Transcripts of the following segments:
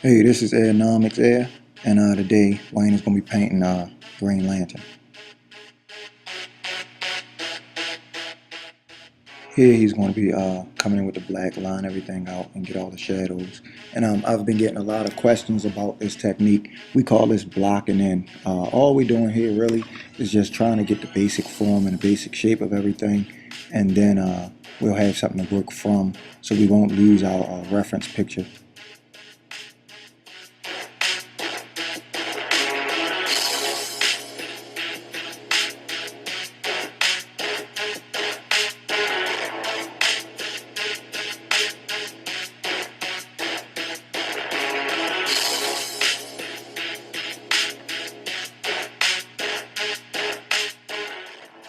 Hey, this is Airnomics Air, and today Wayne is going to be painting Green Lantern. Here he's going to be coming in with the black, line everything out and get all the shadows. And I've been getting a lot of questions about this technique. We call this blocking in. All we're doing here really is just trying to get the basic form and the basic shape of everything, and then we'll have something to work from so we won't lose our reference picture.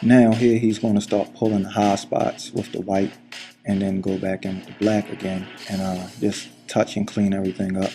Now here he's going to start pulling the high spots with the white and then go back in with the black again and just touch and clean everything up.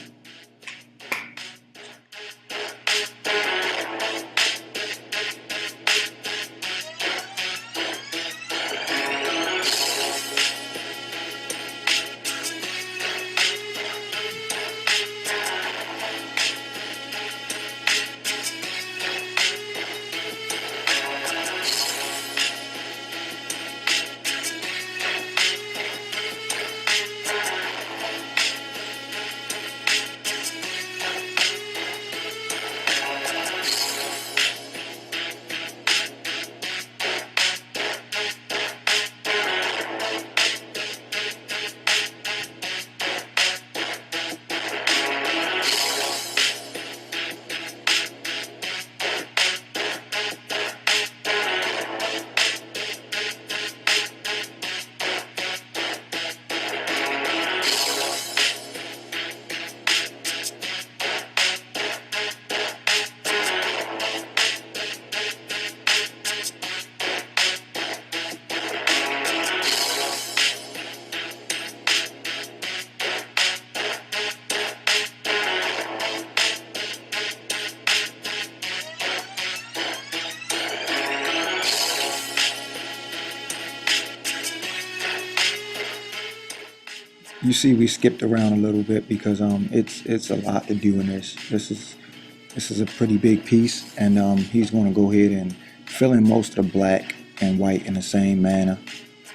You see we skipped around a little bit because it's a lot to do in this. This is a pretty big piece, and he's going to go ahead and fill in most of the black and white in the same manner,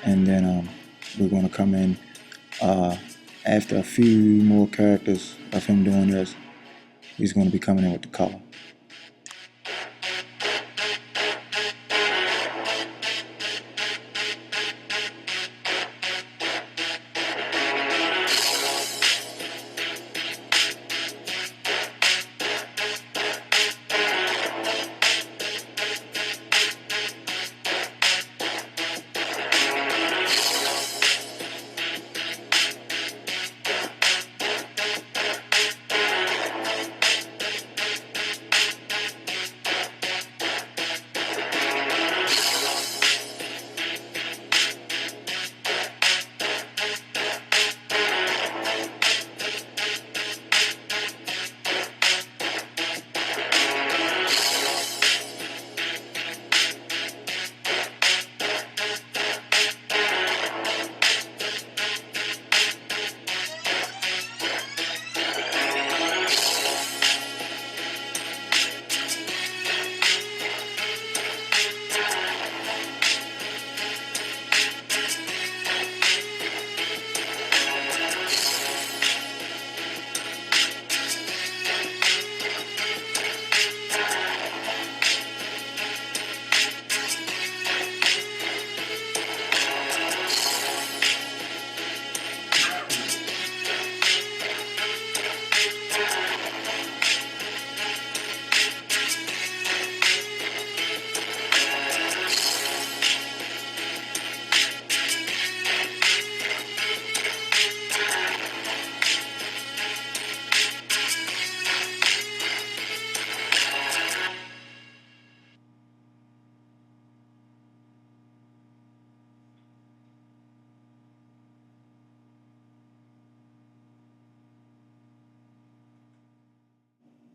and then we're going to come in after a few more characters of him doing this. He's going to be coming in with the color.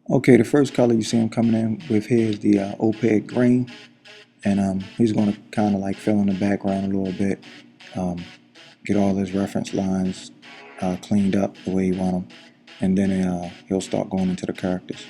Okay, the first color you see him coming in with here is the opaque green, and he's going to kind of like fill in the background a little bit, um, get all his reference lines cleaned up the way you want them, and then he'll start going into the characters.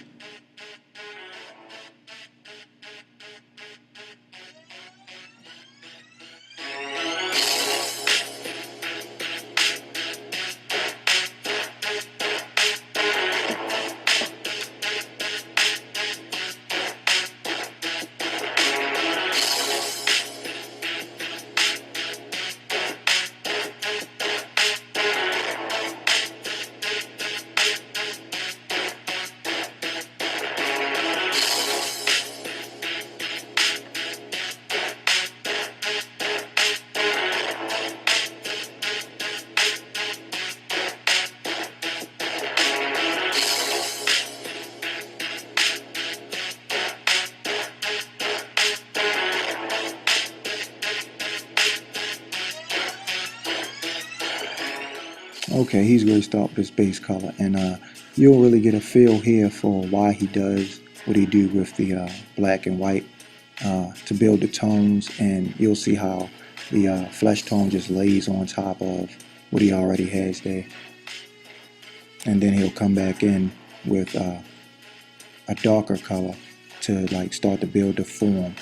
Okay, he's really start with his base color, and you'll really get a feel here for why he does what he do with the black and white to build the tones, and you'll see how the flesh tone just lays on top of what he already has there. And then he'll come back in with a darker color to like start to build the form.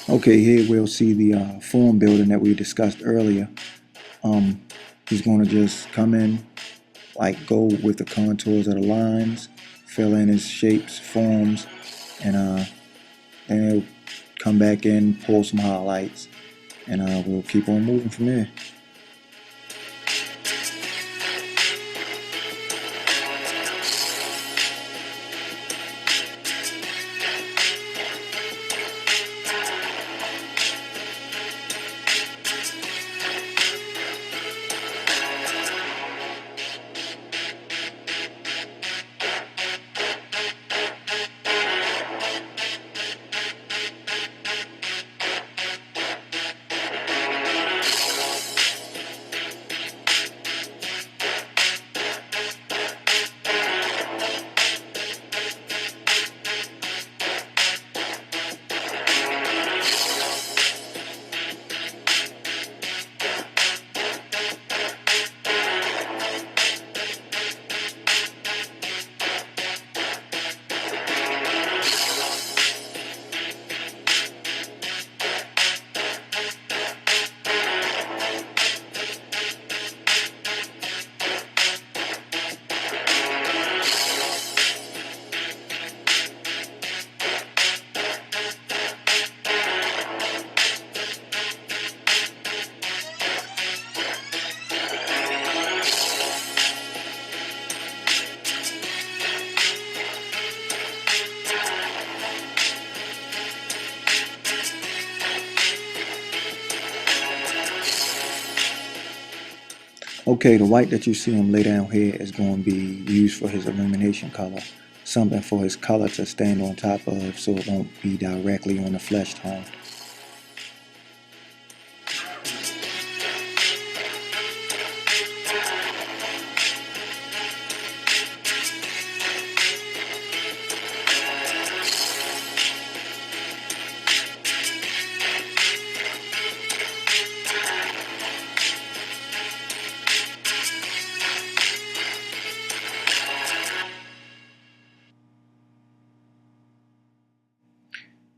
Okay, here we'll see the form building that we discussed earlier. He's going to just come in, like go with the contours of the lines, fill in his shapes, forms, and then he'll come back in, pull some highlights, and we'll keep on moving from there. Okay, the white that you see him lay down here is going to be used for his illumination color, something for his color to stand on top of so it won't be directly on the flesh tone.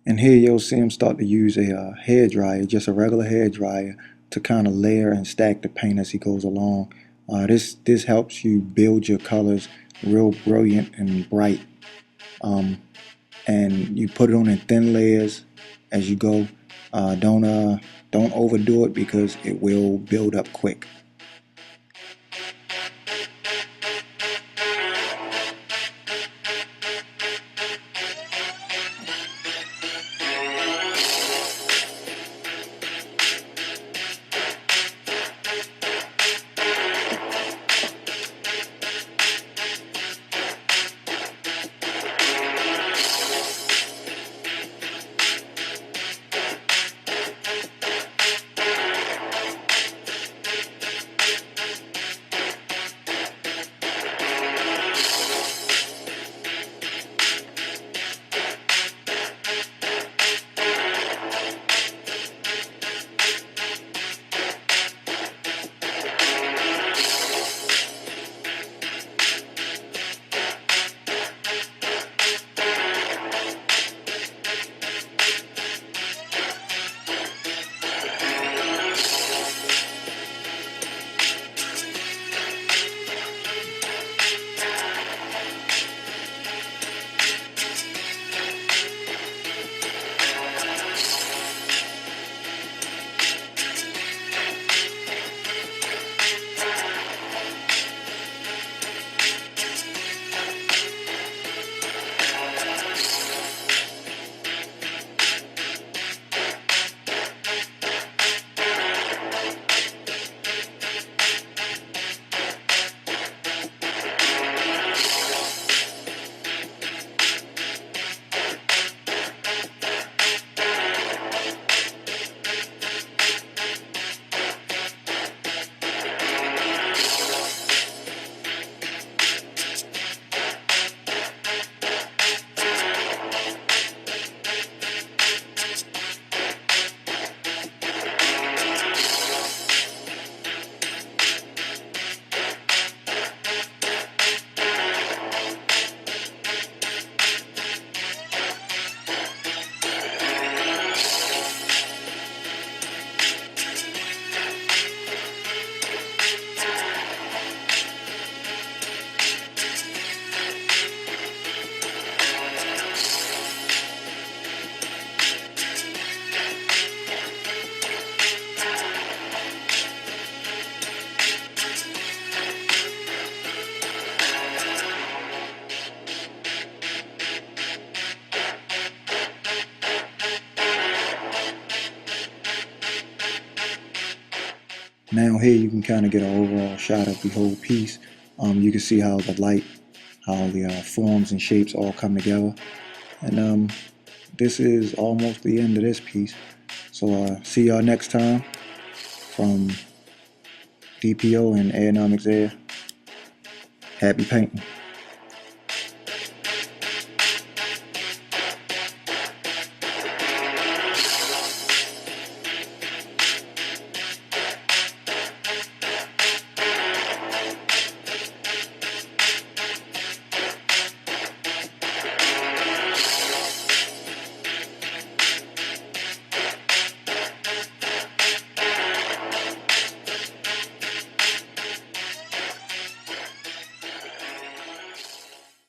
And here you'll see him start to use a hair dryer, just a regular hair dryer, to kind of layer and stack the paint as he goes along. This helps you build your colors real brilliant and bright. And you put it on in thin layers as you go. Don't overdo it because it will build up quick. Now here you can kind of get an overall shot of the whole piece. You can see how the light, how the forms and shapes all come together. And this is almost the end of this piece. So see y'all next time from DPO and Aeronomics Air. Happy painting.